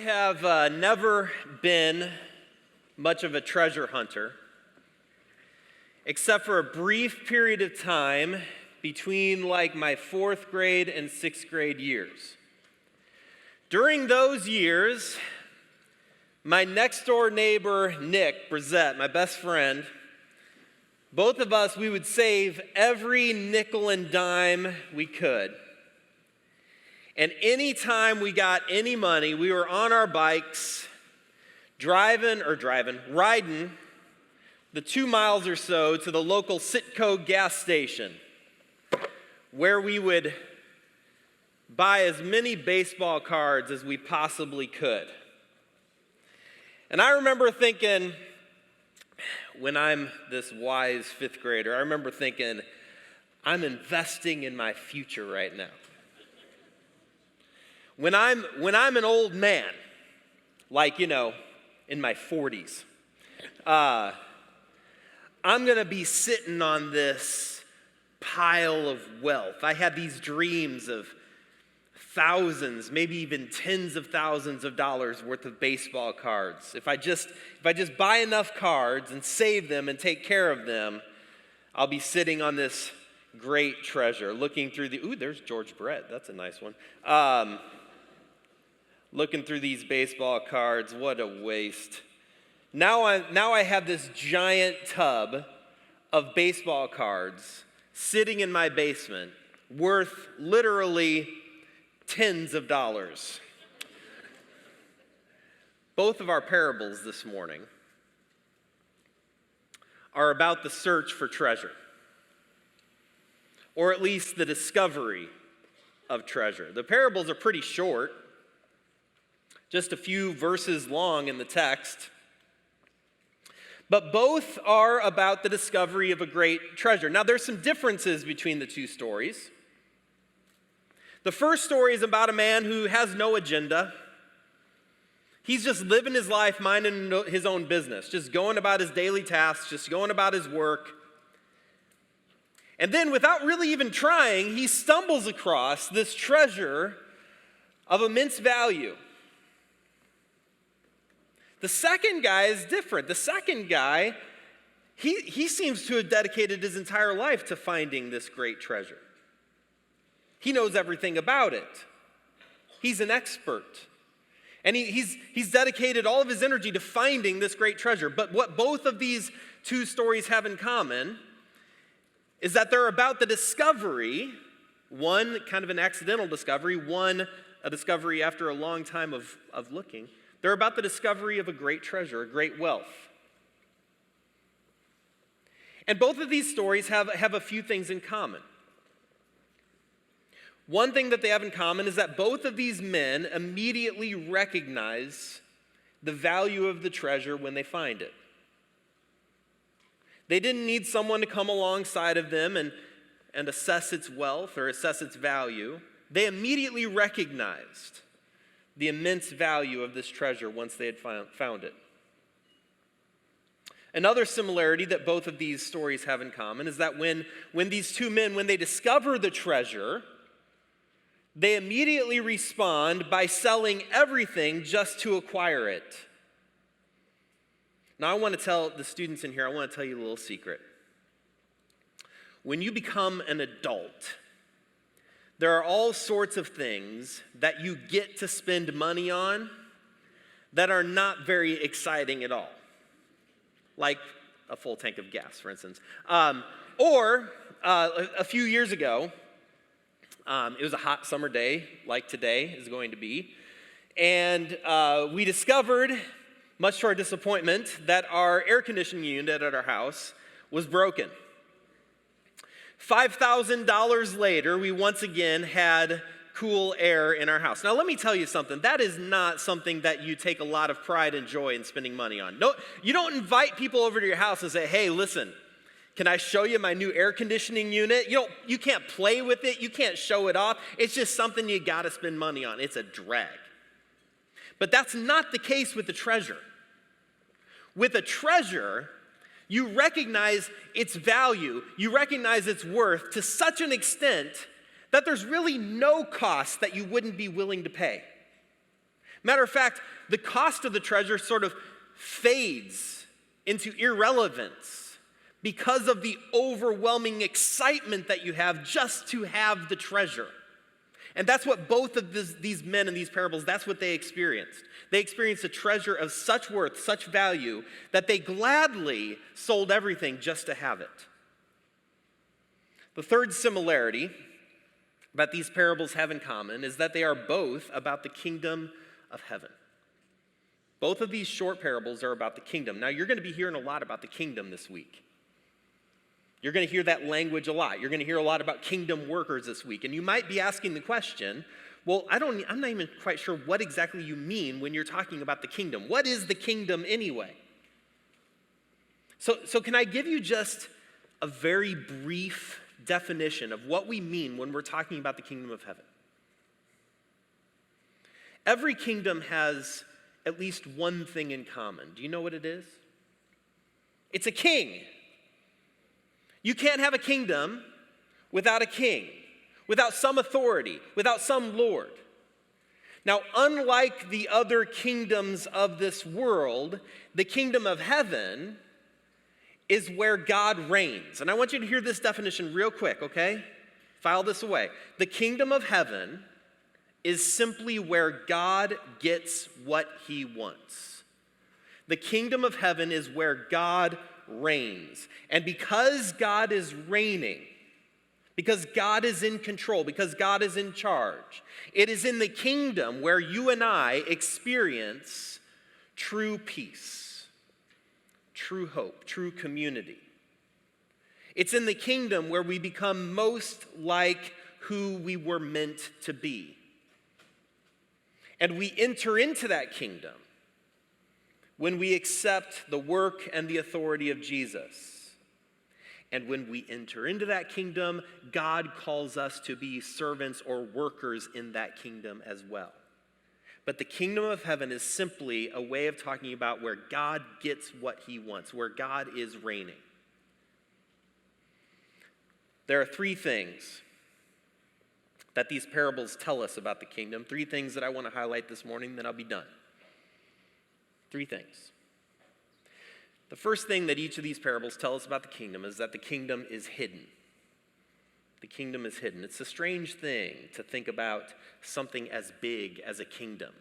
have never been much of a treasure hunter, except for a brief period of time between like my 4th grade and 6th grade years. During those years, my next door neighbor, Nick Brissette, my best friend, both of us, we would save every nickel and dime we could. And anytime we got any money, we were on our bikes, riding the 2 miles or so to the local Citgo gas station, where we would buy as many baseball cards as we possibly could. And I remember thinking, when I'm this wise 5th grader, I remember thinking, I'm investing in my future right now. When I'm an old man, like, in my 40s, I'm going to be sitting on this pile of wealth. I had these dreams of thousands, maybe even tens of thousands of dollars worth of baseball cards. If I just buy enough cards and save them and take care of them, I'll be sitting on this great treasure, looking through there's George Brett. That's a nice one. Looking through these baseball cards, what a waste. Now I have this giant tub of baseball cards sitting in my basement, worth literally tens of dollars. Both of our parables this morning are about the search for treasure, or at least the discovery of treasure. The parables are pretty short, just a few verses long in the text. But both are about the discovery of a great treasure. Now, there's some differences between the two stories. The first story is about a man who has no agenda. He's just living his life, minding his own business, just going about his daily tasks, just going about his work. And then, without really even trying, he stumbles across this treasure of immense value. The second guy is different. The second guy, he seems to have dedicated his entire life to finding this great treasure. He knows everything about it. He's an expert. And he's dedicated all of his energy to finding this great treasure. But what both of these two stories have in common is that they're about the discovery, one kind of an accidental discovery, one a discovery after a long time of looking. They're about the discovery of a great treasure, a great wealth. And both of these stories have a few things in common. One thing that they have in common is that both of these men immediately recognize the value of the treasure when they find it. They didn't need someone to come alongside of them and assess its wealth or assess its value. They immediately recognized the immense value of this treasure once they had found it. Another similarity that both of these stories have in common is that when these two men, when they discover the treasure, they immediately respond by selling everything just to acquire it. Now, I want to tell the students in here, I want to tell you a little secret. When you become an adult, there are all sorts of things that you get to spend money on that are not very exciting at all. Like a full tank of gas, for instance. Or a few years ago, it was a hot summer day, like today is going to be. And we discovered, much to our disappointment, that our air conditioning unit at our house was broken. $5,000 later, we once again had cool air in our house. Now, let me tell you something. That is not something that you take a lot of pride and joy in spending money on. No, you don't invite people over to your house and say, hey, listen, can I show you my new air conditioning unit? You can't play with it. You can't show it off. It's just something you got to spend money on. It's a drag. But that's not the case with the treasure. With a treasure, you recognize its value, you recognize its worth to such an extent that there's really no cost that you wouldn't be willing to pay. Matter of fact, the cost of the treasure sort of fades into irrelevance because of the overwhelming excitement that you have just to have the treasure. And that's what both of these men in these parables, that's what they experienced. They experienced a treasure of such worth, such value, that they gladly sold everything just to have it. The third similarity that these parables have in common is that they are both about the kingdom of heaven. Both of these short parables are about the kingdom. Now, you're going to be hearing a lot about the kingdom this week. You're going to hear that language a lot. You're going to hear a lot about kingdom workers this week. And you might be asking the question, well, I'm not even quite sure what exactly you mean when you're talking about the kingdom. What is the kingdom anyway? So can I give you just a very brief definition of what we mean when we're talking about the kingdom of heaven? Every kingdom has at least one thing in common. Do you know what it is? It's a king. You can't have a kingdom without a king, without some authority, without some lord. Now, unlike the other kingdoms of this world, the kingdom of heaven is where God reigns. And I want you to hear this definition real quick, okay? File this away. The kingdom of heaven is simply where God gets what he wants. The kingdom of heaven is where God reigns. And because God is reigning, because God is in control, because God is in charge, it is in the kingdom where you and I experience true peace, true hope, true community. It's in the kingdom where we become most like who we were meant to be. And we enter into that kingdom when we accept the work and the authority of Jesus. And when we enter into that kingdom, God calls us to be servants or workers in that kingdom as well. But the kingdom of heaven is simply a way of talking about where God gets what he wants, where God is reigning. There are three things that these parables tell us about the kingdom. Three things that I want to highlight this morning, then I'll be done. Three things. The first thing that each of these parables tell us about the kingdom is that the kingdom is hidden. The kingdom is hidden. It's a strange thing to think about something as big as a kingdom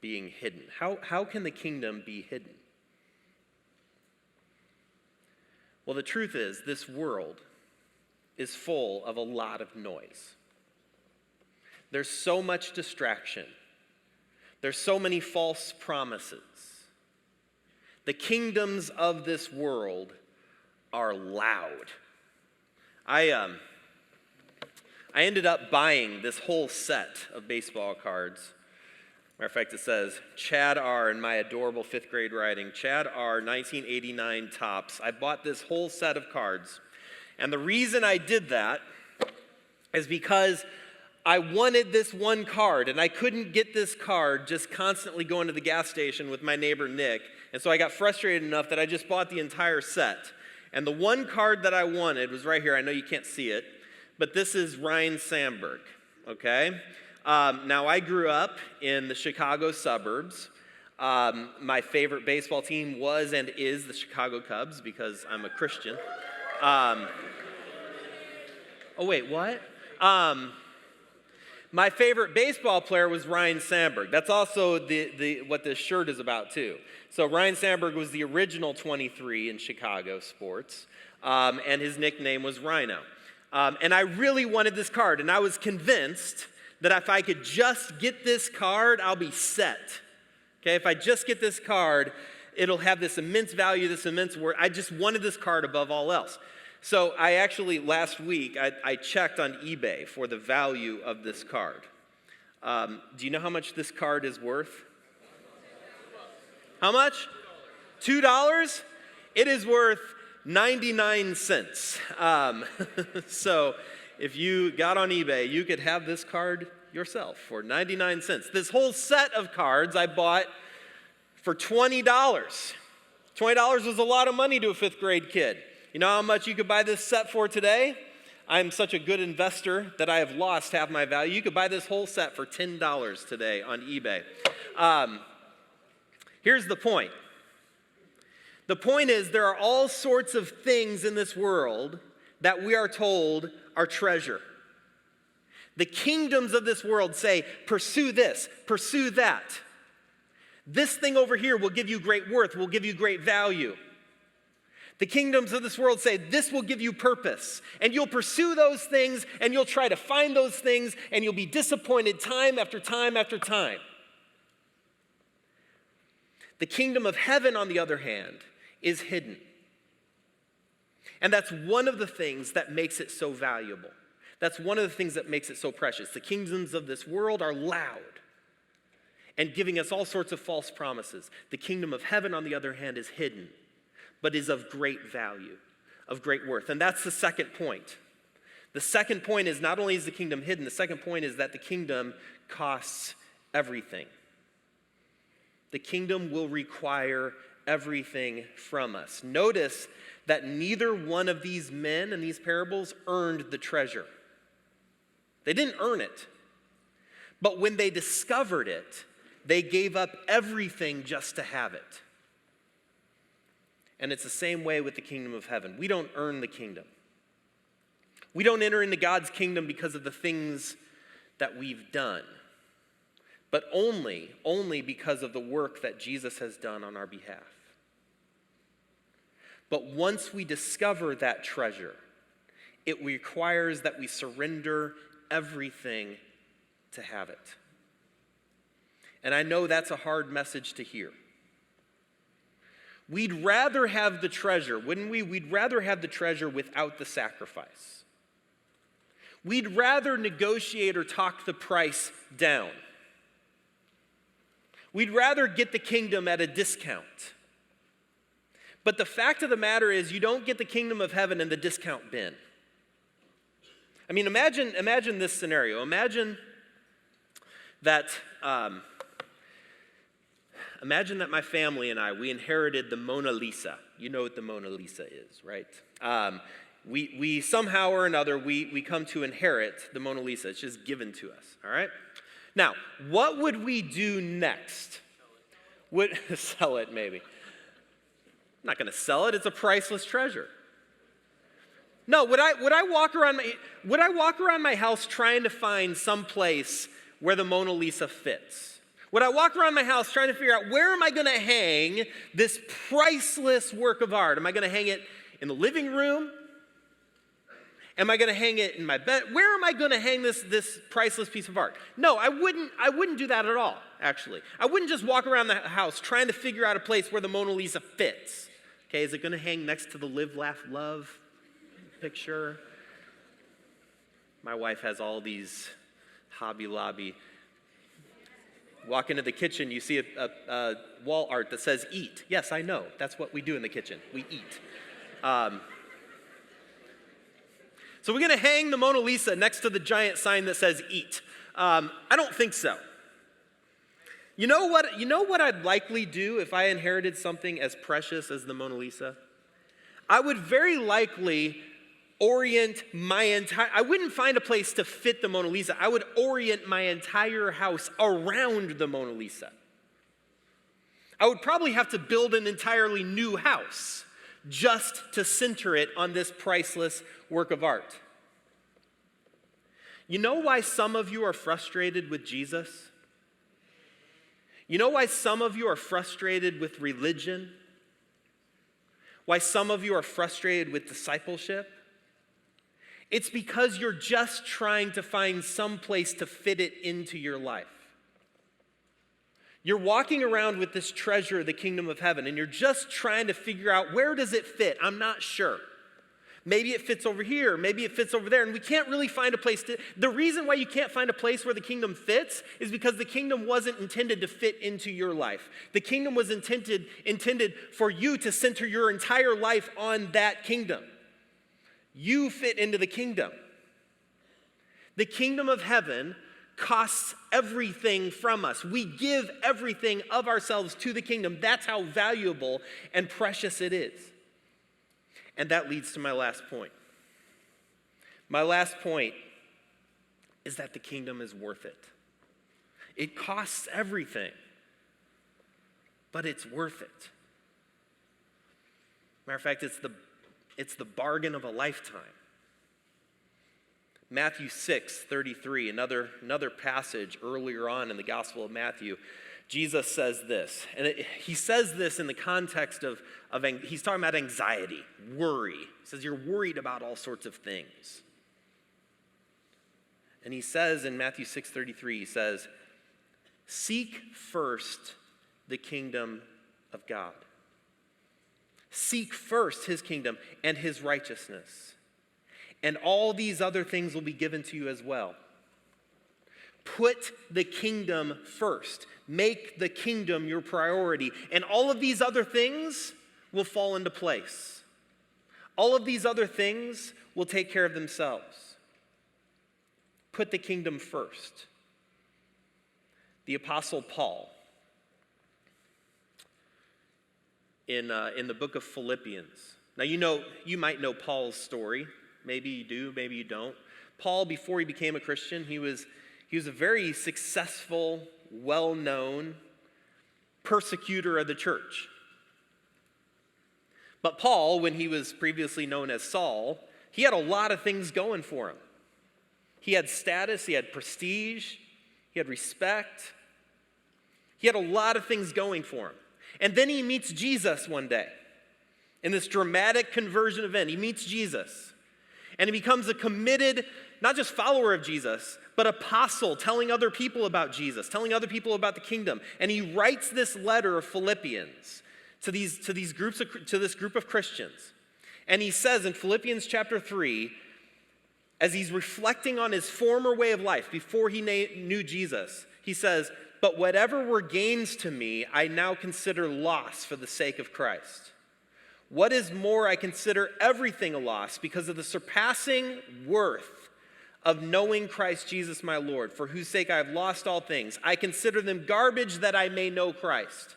being hidden. How can the kingdom be hidden? Well, the truth is, this world is full of a lot of noise. There's so much distraction. There's so many false promises. The kingdoms of this world are loud. I ended up buying this whole set of baseball cards. Matter of fact, it says, Chad R. in my adorable fifth grade writing, Chad R. 1989 Topps. I bought this whole set of cards. And the reason I did that is because I wanted this one card, and I couldn't get this card just constantly going to the gas station with my neighbor Nick. And so I got frustrated enough that I just bought the entire set. And the one card that I wanted was right here. I know you can't see it, but this is Ryne Sandberg, okay? Now, I grew up in the Chicago suburbs. My favorite baseball team was and is the Chicago Cubs because I'm a Christian. Oh, wait, what? My favorite baseball player was Ryne Sandberg. That's also what this shirt is about, too. So Ryne Sandberg was the original 23 in Chicago sports, and his nickname was Rhino. And I really wanted this card, and I was convinced that if I could just get this card, I'll be set. Okay, if I just get this card, it'll have this immense value, this immense worth. I just wanted this card above all else. So I actually, last week, I checked on eBay for the value of this card. Do you know how much this card is worth? How much? $2? It is worth 99 cents. So if you got on eBay, you could have this card yourself for 99 cents. This whole set of cards I bought for $20. $20 was a lot of money to a fifth grade kid. You know how much you could buy this set for today? I'm such a good investor that I have lost half my value. You could buy this whole set for $10 today on eBay. Here's the point. The point is there are all sorts of things in this world that we are told are treasure. The kingdoms of this world say, pursue this, pursue that. This thing over here will give you great worth, will give you great value. The kingdoms of this world say, this will give you purpose. And you'll pursue those things, and you'll try to find those things, and you'll be disappointed time after time after time. The kingdom of heaven, on the other hand, is hidden. And that's one of the things that makes it so valuable. That's one of the things that makes it so precious. The kingdoms of this world are loud and giving us all sorts of false promises. The kingdom of heaven, on the other hand, is hidden, but is of great value, of great worth. And that's the second point. The second point is not only is the kingdom hidden, the second point is that the kingdom costs everything. The kingdom will require everything from us. Notice that neither one of these men in these parables earned the treasure. They didn't earn it. But when they discovered it, they gave up everything just to have it. And it's the same way with the kingdom of heaven. We don't earn the kingdom. We don't enter into God's kingdom because of the things that we've done, but only because of the work that Jesus has done on our behalf. But once we discover that treasure, it requires that we surrender everything to have it. And I know that's a hard message to hear. We'd rather have the treasure, wouldn't we? We'd rather have the treasure without the sacrifice. We'd rather negotiate or talk the price down. We'd rather get the kingdom at a discount. But the fact of the matter is, you don't get the kingdom of heaven in the discount bin. I mean, imagine this scenario. Imagine that my family and I, we inherited the Mona Lisa. You know what the Mona Lisa is, right? We somehow or another, we come to inherit the Mona Lisa. It's just given to us, all right? Now, what would we do next? Would sell it, maybe. I'm not going to sell it. It's a priceless treasure. No, would I walk around my house trying to find some place where the Mona Lisa fits? Would I walk around my house trying to figure out where am I going to hang this priceless work of art? Am I going to hang it in the living room? Am I going to hang it in my bed? Where am I going to hang this priceless piece of art? No, I wouldn't do that at all, actually. I wouldn't just walk around the house trying to figure out a place where the Mona Lisa fits. Okay, is it going to hang next to the Live, Laugh, Love picture? My wife has all these Hobby Lobby. Walk into the kitchen, you see a wall art that says eat. Yes, I know. That's what we do in the kitchen. We eat. So we're going to hang the Mona Lisa next to the giant sign that says eat. I don't think so. You know what I'd likely do if I inherited something as precious as the Mona Lisa? I would very likely orient I wouldn't find a place to fit the Mona Lisa. I would orient my entire house around the Mona Lisa. I would probably have to build an entirely new house just to center it on this priceless work of art. You know why some of you are frustrated with Jesus? You know why some of you are frustrated with religion? Why some of you are frustrated with discipleship? It's because you're just trying to find some place to fit it into your life. You're walking around with this treasure of the kingdom of heaven, and you're just trying to figure out, where does it fit? I'm not sure. Maybe it fits over here, maybe it fits over there, and we can't really find a place to. The reason why you can't find a place where the kingdom fits is because the kingdom wasn't intended to fit into your life. The kingdom was intended for you to center your entire life on that kingdom. You fit into the kingdom. The kingdom of heaven costs everything from us. We give everything of ourselves to the kingdom. That's how valuable and precious it is. And that leads to my last point. My last point is that the kingdom is worth it. It costs everything, but it's worth it. Matter of fact, it's the bargain of a lifetime. Matthew 6:33, another passage earlier on in the Gospel of Matthew, Jesus says this, and he says this in the context of he's talking about anxiety, worry. He says you're worried about all sorts of things. And he says in Matthew 6:33, he says, seek first the kingdom of God. Seek first his kingdom and his righteousness, and all these other things will be given to you as well. Put the kingdom first. Make the kingdom your priority, and all of these other things will fall into place. All of these other things will take care of themselves. Put the kingdom first. The Apostle Paul, in the book of Philippians. Now, you might know Paul's story. Maybe you do, maybe you don't. Paul, before he became a Christian, he was a very successful, well-known persecutor of the church. But Paul, when he was previously known as Saul, he had a lot of things going for him. He had status, he had prestige, he had respect. He had a lot of things going for him. And then he meets Jesus one day. In this dramatic conversion event, he meets Jesus. And he becomes a committed, not just follower of Jesus, but apostle, telling other people about Jesus, telling other people about the kingdom. And he writes this letter of Philippians to this group of Christians. And he says in Philippians chapter 3, as he's reflecting on his former way of life before he knew Jesus, he says, but whatever were gains to me, I now consider loss for the sake of Christ. What is more, I consider everything a loss because of the surpassing worth of knowing Christ Jesus my Lord, for whose sake I have lost all things. I consider them garbage that I may know Christ.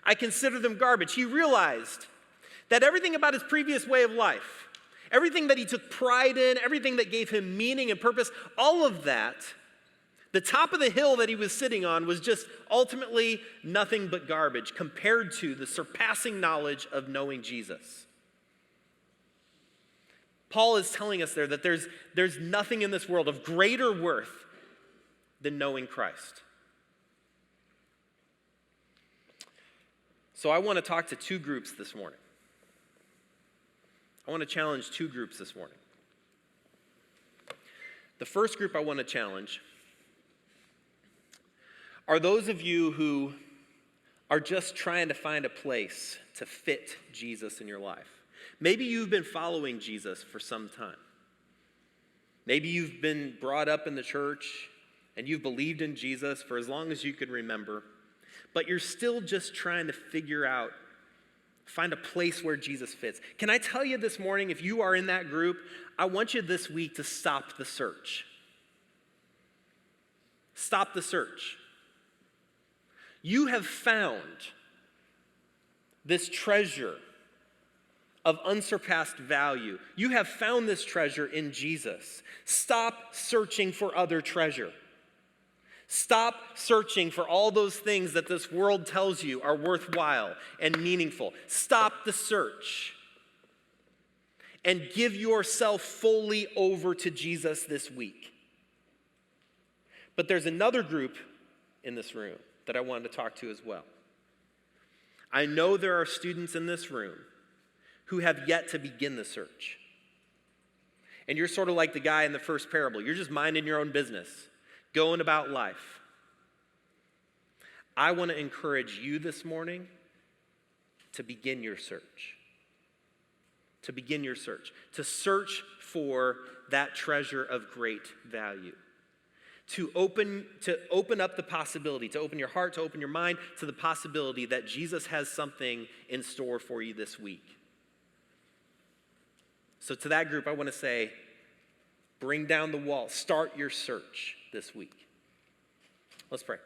I consider them garbage. He realized that everything about his previous way of life, everything that he took pride in, everything that gave him meaning and purpose, all of that, the top of the hill that he was sitting on was just ultimately nothing but garbage compared to the surpassing knowledge of knowing Jesus. Paul is telling us there that there's nothing in this world of greater worth than knowing Christ. So I want to talk to two groups this morning. I want to challenge two groups this morning. The first group I want to challenge are those of you who are just trying to find a place to fit Jesus in your life. Maybe you've been following Jesus for some time. Maybe you've been brought up in the church and you've believed in Jesus for as long as you can remember, but you're still just trying to find a place where Jesus fits. Can I tell you this morning, if you are in that group, I want you this week to stop the search. Stop the search. You have found this treasure of unsurpassed value. You have found this treasure in Jesus. Stop searching for other treasure. Stop searching for all those things that this world tells you are worthwhile and meaningful. Stop the search and give yourself fully over to Jesus this week. But there's another group in this room that I wanted to talk to as well. I know there are students in this room who have yet to begin the search. And you're sort of like the guy in the first parable. You're just minding your own business, going about life. I want to encourage you this morning to begin your search. To begin your search. To search for that treasure of great value. To open up the possibility, to open your heart, to open your mind to the possibility that Jesus has something in store for you this week. So to that group, I want to say, bring down the wall. Start your search this week. Let's pray.